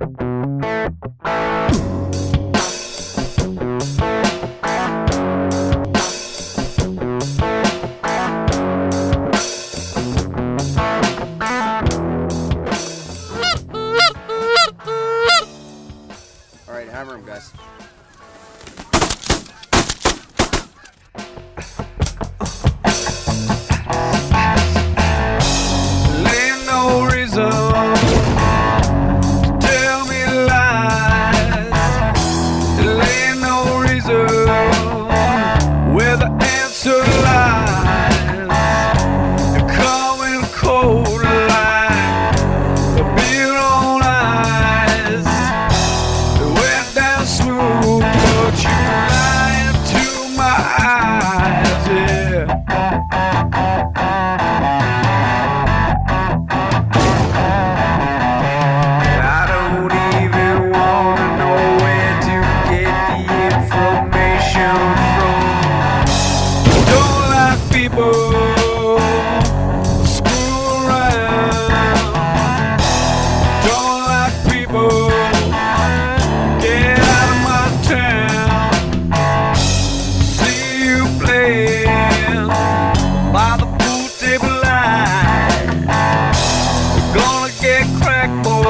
All right, hammer him, guys. Ain't no reason to tell me lies. There ain't no reason where the answer lies. You're coming cold like a beer on ice. It went down smooth, but you lied to my eyes, yeah. I don't even wanna know where to get the information from. Don't like people screw around. Don't like people get out of my town. See you playing by the pool table line. Gonna get cracked, boys,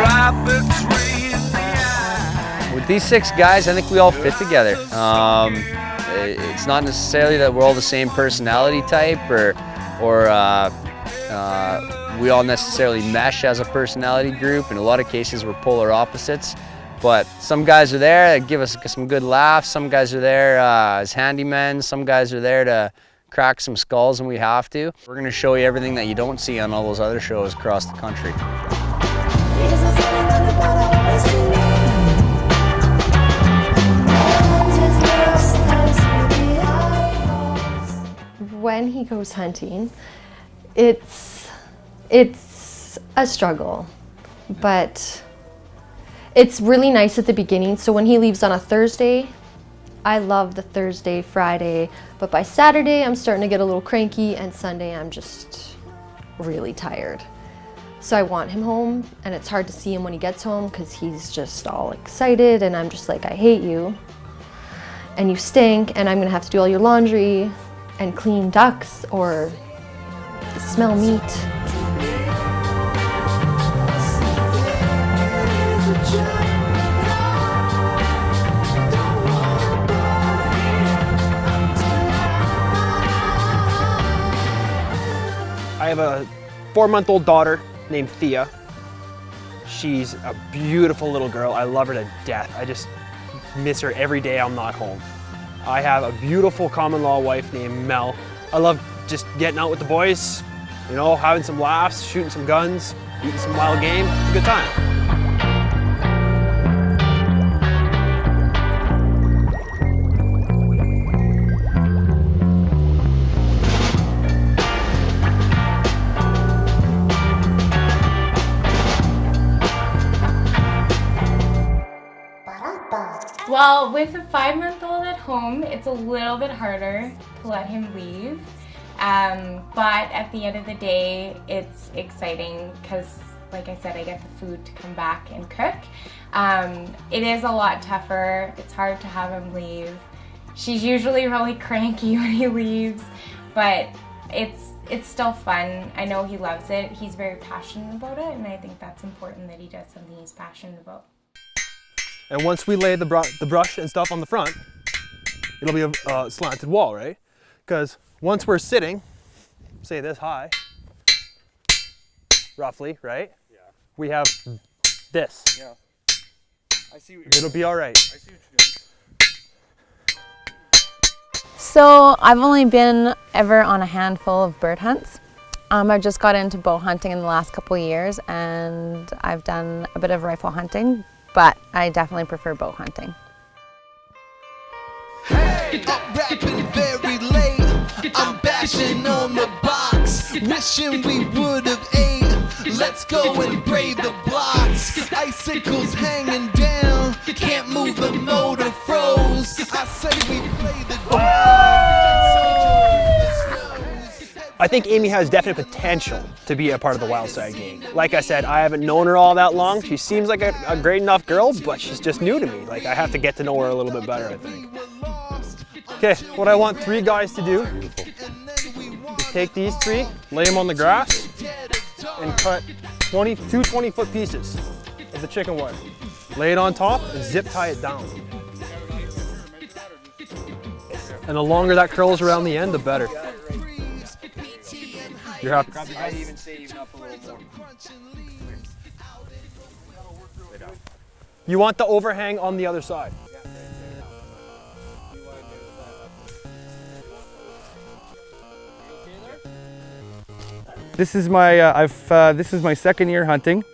right between the eyes. With these 6 guys, I think we all fit together. It's not necessarily that we're all the same personality type, or we all necessarily mesh as a personality group. In a lot of cases, we're polar opposites. But some guys are there that give us some good laughs. Some guys are there as handymen. Some guys are there to crack some skulls when we have to. We're gonna show you everything that you don't see on all those other shows across the country. When he goes hunting, it's a struggle, but it's really nice at the beginning. So when he leaves on a Thursday, I love the Thursday, Friday, but by Saturday I'm starting to get a little cranky, and Sunday I'm just really tired. So I want him home, and it's hard to see him when he gets home because he's just all excited, and I'm just like, I hate you, and you stink, and I'm gonna have to do all your laundry and clean ducks or smell meat. I have a 4-month-old daughter named Thea. She's a beautiful little girl. I love her to death. I just miss her every day I'm not home. I have a beautiful common law wife named Mel. I love just getting out with the boys, you know, having some laughs, shooting some guns, eating some wild game. It's a good time. Well, with a 5-month-old at home, it's a little bit harder to let him leave. But at the end of the day, it's exciting because, like I said, I get the food to come back and cook. It is a lot tougher. It's hard to have him leave. She's usually really cranky when he leaves, but it's still fun. I know he loves it. He's very passionate about it, and I think that's important that he does something he's passionate about. And once we lay the brush and stuff on the front, it'll be a slanted wall, right? Because once we're sitting, say this high, roughly, right? Yeah. We have this. Yeah. I see what you're It'll be all right. I see what you're doing. So I've only been ever on a handful of bird hunts. I just got into bow hunting in the last couple of years, and I've done a bit of rifle hunting, but I definitely prefer bow hunting. Hey, I'm rapping very late. I'm bashing on the box, wishing we would have ate. Let's go and brave the blocks. Icicles hanging down, can't move, the motor froze. I say we play the I think Amy has definite potential to be a part of the WildSide gang. Like I said, I haven't known her all that long. She seems like a great enough girl, but she's just new to me. Like, I have to get to know her a little bit better, I think. Okay, what I want 3 guys to do is take these 3, lay them on the grass, and cut 2 20-foot pieces of the chicken wire. Lay it on top and zip tie it down. And the longer that curls around the end, the better. You're happy? I'd even say even up a little more. You want the overhang on the other side. This is my this is my second year hunting,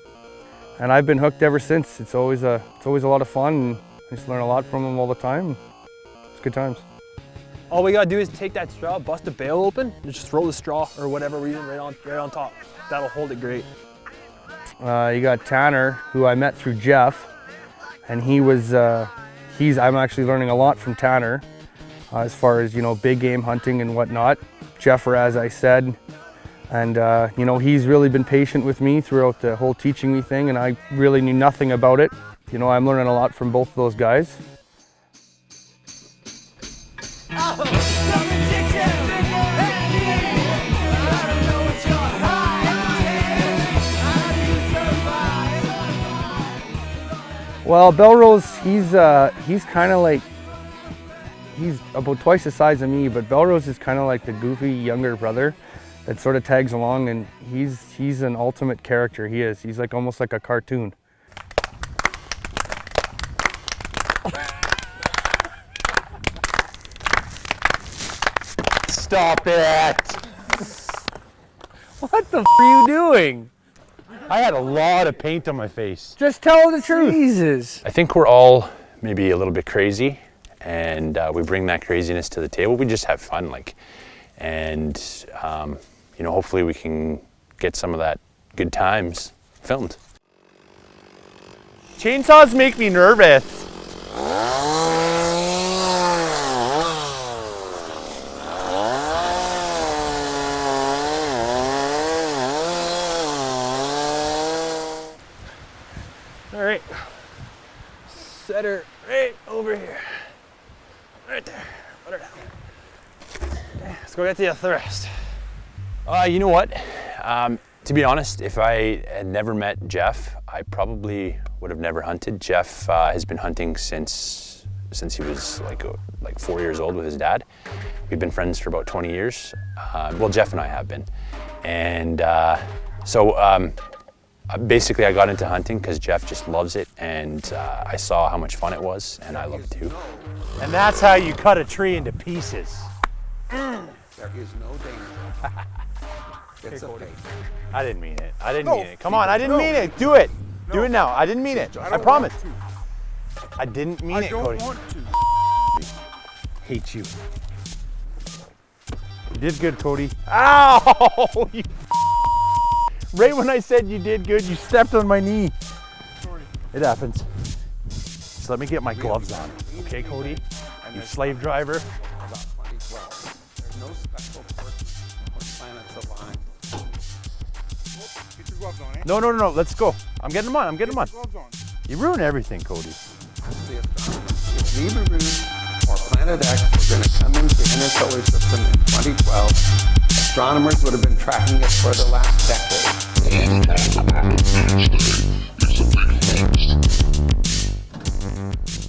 and I've been hooked ever since. It's always a lot of fun, and I just learn a lot from them all the time. It's good times. All we gotta do is take that straw, bust a bale open, and just throw the straw or whatever we're using right on top. That'll hold it great. You got Tanner, who I met through Jeff, and I'm actually learning a lot from Tanner as far as, you know, big game hunting and whatnot. Jeff, as I said, and you know, he's really been patient with me throughout the whole teaching me thing, and I really knew nothing about it. You know, I'm learning a lot from both of those guys. Well, Belrose, he's kind of like, he's about twice the size of me, but Belrose is kind of like the goofy younger brother that sort of tags along, and he's an ultimate character. He's like almost like a cartoon. Stop it! What the f are you doing? I had a lot of paint on my face. Just tell the truth. Jesus. I think we're all maybe a little bit crazy, and we bring that craziness to the table. We just have fun, like, and you know, hopefully we can get some of that good times filmed. Chainsaws make me nervous. All right, set her right over here. Right there, put her down. Okay, let's go get the rest. You know what? To be honest, if I had never met Jeff, I probably would have never hunted. Jeff has been hunting since he was like 4 years old with his dad. We've been friends for about 20 years. Well, Jeff and I have been. And basically I got into hunting because Jeff just loves it, and I saw how much fun it was, and I love it too. And that's how you cut a tree into pieces. There is no danger. It's okay. I didn't mean it. I didn't mean it. Come on, I didn't mean it. Do it. Do it now. I didn't mean it. I promise. I didn't mean it, Cody. Hate you. You did good, Cody. Ow! You right when I said you did good, you stepped on my knee. Sorry. It happens. So let me get my gloves on. Okay, Cody? You slave driver. About 2012. There's no special person or planet aligned. Get your gloves on, eh? No. Let's go. I'm getting them on. Get your gloves on. You ruin everything, Cody. If Nibiru or Planet X were going to come into the inner solar system in 2012, astronomers would have been tracking it for the last decade.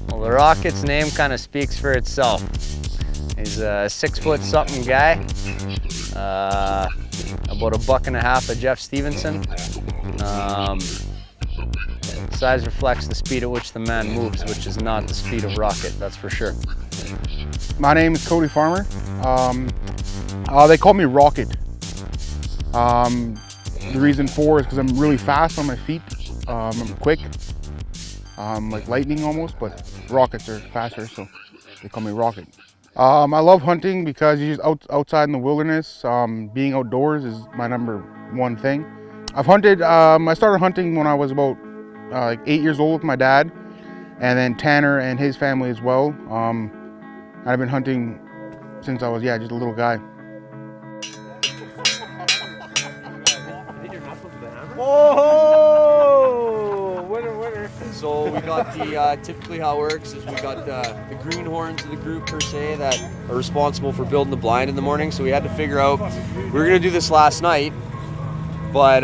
Well, the rocket's name kind of speaks for itself. He's a 6 foot something guy, about a buck and a half of Jeff Stevenson. Size reflects the speed at which the man moves, which is not the speed of rocket, that's for sure. My name is Cody Farmer. They call me Rocket. The reason for is because I'm really fast on my feet. I'm quick, like lightning almost, but rockets are faster, so they call me Rocket. I love hunting because you're just outside in the wilderness. Being outdoors is my #1 thing. I've hunted, I started hunting when I was about like 8 years old with my dad, and then Tanner and his family as well. I've been hunting since I was, just a little guy. Oh, winner. So we got the, typically how it works is we got the greenhorns of the group per se that are responsible for building the blind in the morning. So we had to figure out, we were gonna do this last night, but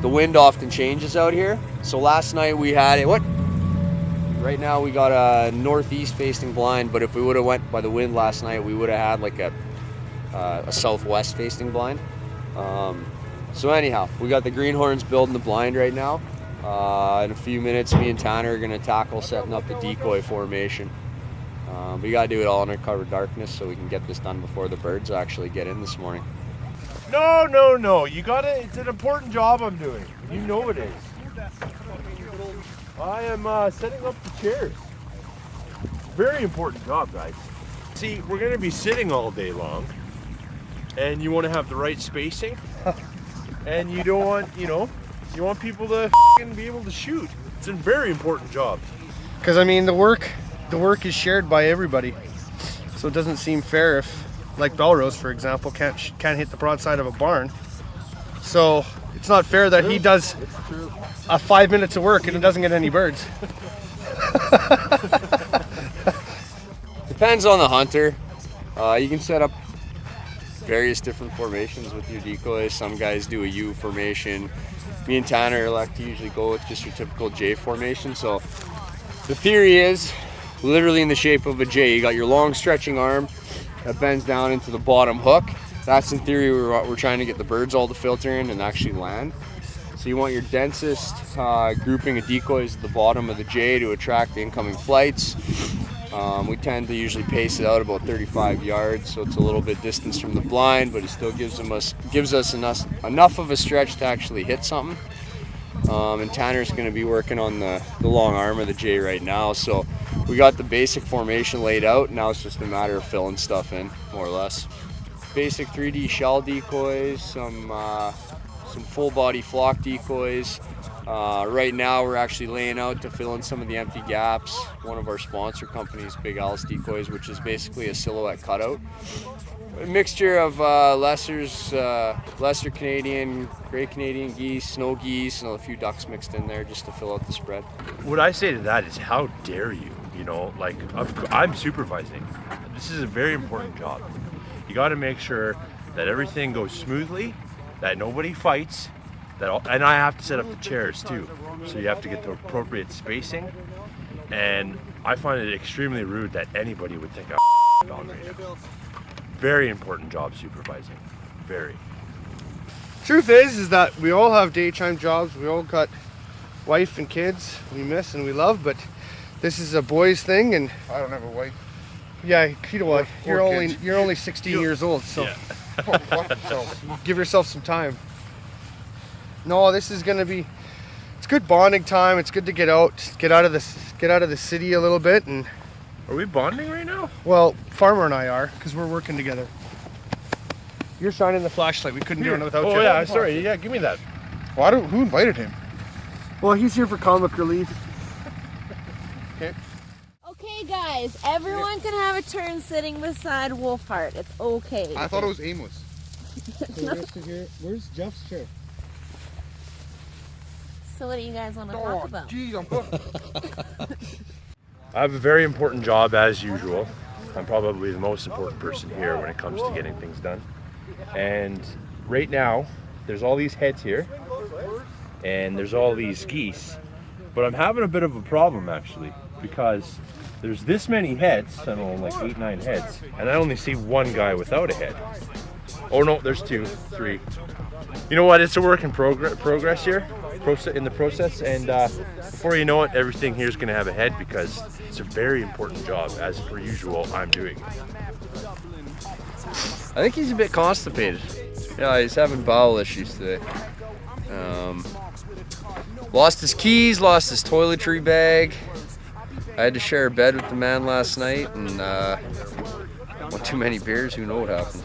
the wind often changes out here. So last night we had it, right now we got a northeast facing blind, but if we would have went by the wind last night, we would have had like a southwest facing blind. So anyhow, we got the greenhorns building the blind right now. In a few minutes, me and Tanner are gonna tackle setting up the decoy formation. We gotta do it all in cover darkness so we can get this done before the birds actually get in this morning. No. You got it. It's an important job I'm doing. You know it is. I am setting up the chairs. Very important job, guys. See, we're going to be sitting all day long, and you want to have the right spacing, and you don't want, you want people to be able to shoot. It's a very important job. Because I mean, the work is shared by everybody, so it doesn't seem fair if, like Belrose, for example, can't hit the broadside of a barn. So it's not fair that he does 5 minutes of work and it doesn't get any birds. Depends on the hunter. You can set up various different formations with your decoys. Some guys do a U formation. Me and Tanner like to usually go with just your typical J formation. So the theory is literally in the shape of a J. You got your long stretching arm that bends down into the bottom hook. That's in theory we're trying to get the birds all to filter in and actually land. So you want your densest grouping of decoys at the bottom of the J to attract the incoming flights. We tend to usually pace it out about 35 yards, so it's a little bit distance from the blind, but it still gives us enough of a stretch to actually hit something. And Tanner's going to be working on the long arm of the J right now, so we got the basic formation laid out. Now it's just a matter of filling stuff in, more or less. Basic 3D shell decoys, some full body flock decoys. Right now we're actually laying out to fill in some of the empty gaps. One of our sponsor companies, Big Alice Decoys, which is basically a silhouette cutout. A mixture of lesser Canadian, Great Canadian geese, snow geese, and a few ducks mixed in there just to fill out the spread. What I say to that is, how dare you? Like I'm supervising. This is a very important job. You got to make sure that everything goes smoothly, that nobody fights, and I have to set up the chairs too. So you have to get the appropriate spacing. And I find it extremely rude that anybody would think I'm dog right now. Very important job supervising. Very. Truth is that we all have daytime jobs. We all got wife and kids we miss and we love, but this is a boys thing. And I don't have a wife. Yeah, you're only 16 years old, so Yeah. give yourself some time. No, this is gonna be. It's good bonding time. It's good to get out of the city a little bit. And are we bonding right now? Well, Farmer and I are, because we're working together. You're shining the flashlight. We couldn't do it without you. Oh yeah, sorry. Yeah, give me that. Who invited him? Well, he's here for comic relief. Okay. Okay, guys, everyone can have a turn sitting beside Wolfheart. It's okay. I thought it was aimless. Where's Jeff's chair? So what do you guys want to talk about? Geez, I'm hooked. I have a very important job as usual. I'm probably the most important person here when it comes to getting things done. And right now, there's all these heads here, and there's all these geese. But I'm having a bit of a problem actually, because there's this many heads, I don't know, like 8, 9 heads, and I only see one guy without a head. Oh no, there's 2, 3. You know what? It's a work in progress here, in the process, and before you know it, everything here is going to have a head because it's a very important job. As per usual, I'm doing it. I think he's a bit constipated. Yeah, he's having bowel issues today. Lost his keys, lost his toiletry bag. I had to share a bed with the man last night, and well, too many beers, who knows what happened.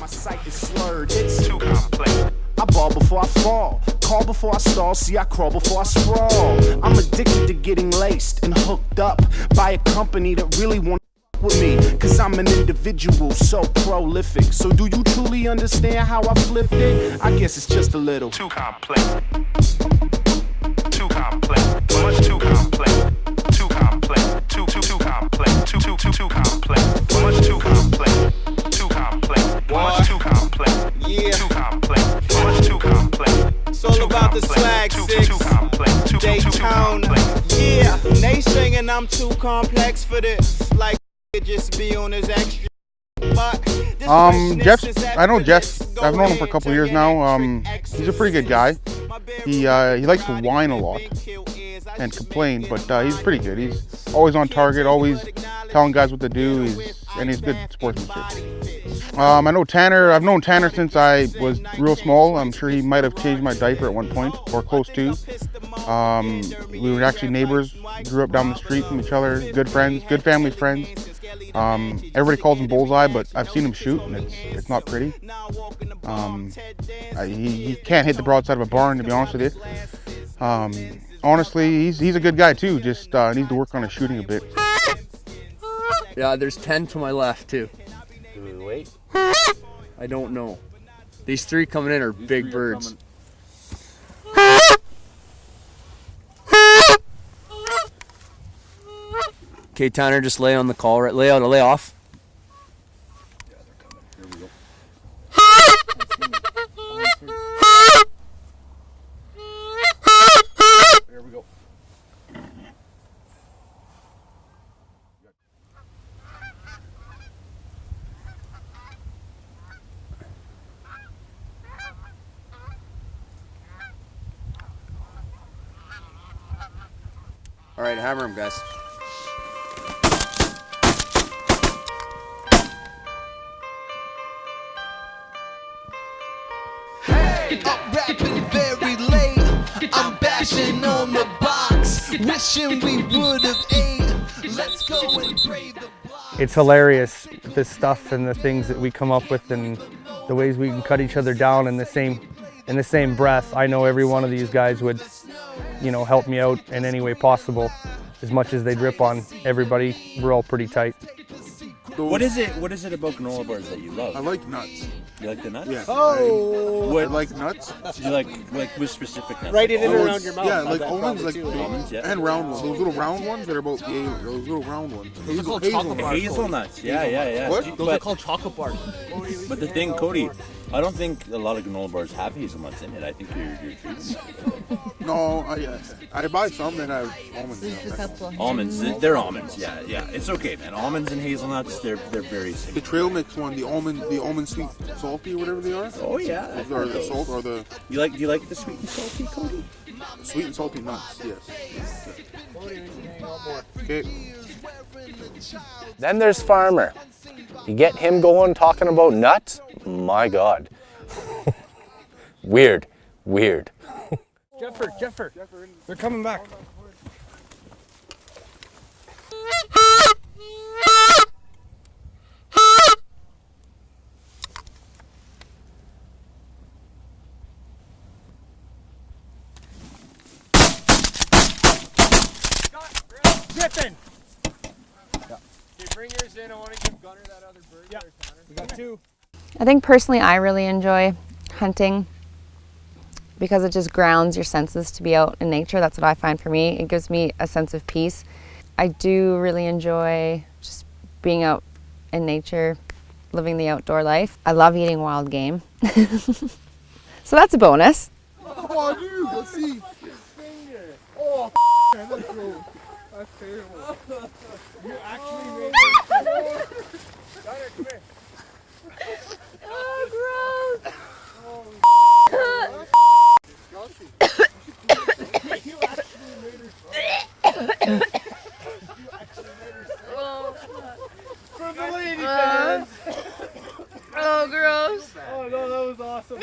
My sight is slurred, it's too complex. I ball before I fall, call before I stall, see I crawl before I sprawl. I'm addicted to getting laced and hooked up by a company that really wants with me, cause I'm an individual so prolific. So do you truly understand how I flipped it? I guess it's just a little too complex. Too complex. Much too complex. Too complex. Too complex. Too complex. Much too complex. Too complex. Much too complex. Yeah. Too complex. Much too complex. It's all about the swag, six. Daytona. Yeah. They singing I'm too complex for this. Like it just be on his extra. Jeff's, I know Jeff, I've known him for a couple of years now. He's a pretty good guy. He likes to whine a lot and complain, but he's pretty good. He's always on target, always telling guys what to do, and he's good sportsmanship. I know Tanner, I've known Tanner since I was real small. I'm sure he might have changed my diaper at one point, or close to. We were actually neighbors, grew up down the street from each other, good friends, good family friends. Everybody calls him Bullseye, but I've seen him shoot, and it's not pretty. He can't hit the broadside of a barn, to be honest with you. Honestly, he's a good guy too, just needs to work on his shooting a bit. Yeah, there's 10 to my left too. Do we wait? I don't know. These 3 coming in are big birds. Okay, Tanner, just lay on the call, right? Lay off. Yeah, they're coming. Here we go. Here we go. All right, hammer him, guys. Up rapping very late, I'm bashing on the box, wishing we would have ate. Let's go and brave the block. It's hilarious, this stuff and the things that we come up with and the ways we can cut each other down in the same breath. I know every one of these guys would, help me out in any way possible. As much as they'd rip on everybody, we're all pretty tight. What is it about granola bars that you love? I like nuts. You like the nuts? Yeah. Oh! I like nuts. Do you like with specific nuts? Right in and around your mouth. Yeah, like almonds, like almonds, yeah. and round ones. Those little round ones that are about those little round ones. Those are called chocolate bars. Hazelnuts. Yeah. What? Those are called chocolate bars. But the thing, Cody, I don't think a lot of granola bars have hazelnuts in it. I think you're treating that. No, I buy some that have almonds in them. Almonds, they're almonds. Yeah. It's okay, man. Almonds and hazelnuts, they're very similar. The trail mix one, the almond sweet salty or whatever they are. Oh yeah. Or the salt or the. Do you like the sweet and salty, Cody? Sweet and salty nuts, yes. Okay. Then there's Farmer. You get him going talking about nuts? My God. Weird. Jeffer, they're coming back. Griffin! Yeah. Okay, bring yours in. I want to give Gunner that other bird there, Tanner. We got 2. I think personally I really enjoy hunting because it just grounds your senses to be out in nature. That's what I find for me. It gives me a sense of peace. I do really enjoy just being out in nature, living the outdoor life. I love eating wild game. So that's a bonus. Oh, dude, let's see. Oh, man, that's gross. That's terrible. You actually made it. Gunner, come here. Oh, gross. You actually made her. From the lady fans. Oh, gross. Oh no, that was awesome.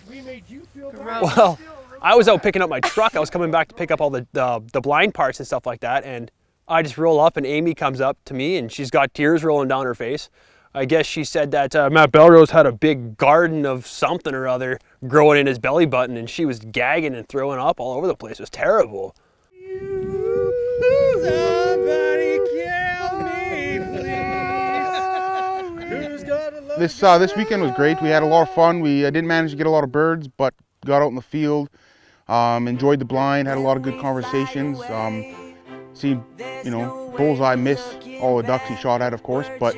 We made you feel bad. Well, I was out picking up my truck. I was coming back to pick up all the blind parts and stuff like that, and I just roll up and Amy comes up to me and she's got tears rolling down her face. I guess she said that Matt Belrose had a big garden of something or other growing in his belly button, and she was gagging and throwing up all over the place. It was terrible. Somebody kill me. This weekend was great. We had a lot of fun. I didn't manage to get a lot of birds, but got out in the field, enjoyed the blind, had a lot of good conversations. Seen, Bullseye miss all the ducks he shot at, of course, but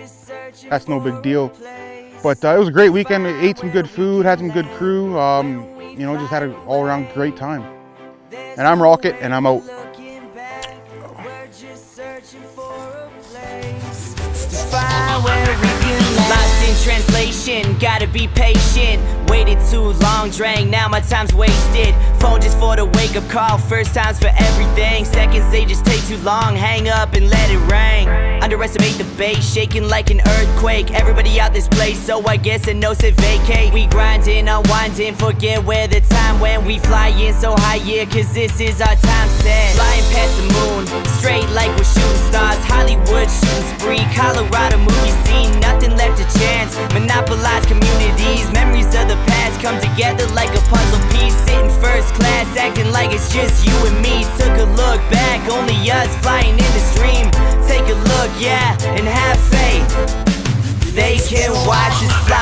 that's no big deal. But it was a great weekend. We ate some good food, had some good crew, just had an all-around great time. And I'm Rocket, and I'm out. Lost in translation, gotta be patient. Waited too long, drank, now my time's wasted. Phone just for the wake-up call, first time's for everything. Seconds, they just take too long, hang up and let it ring. Underestimate the bass, shaking like an earthquake. Everybody out this place, so I guess a no said vacate. We grinding, unwinding, forget where the time went. We flying so high, yeah, cause this is our time set. Flying past the moon, straight like we're shooting stars. Hollywood shooting spree, Colorado movie scene, nothing left to chance. Monopolize communities, memories of the past come together like a puzzle piece. Sitting first class, acting like it's just you and me. Took a look back, only us flying in the stream. Take a look, yeah, and have faith. They can watch us fly.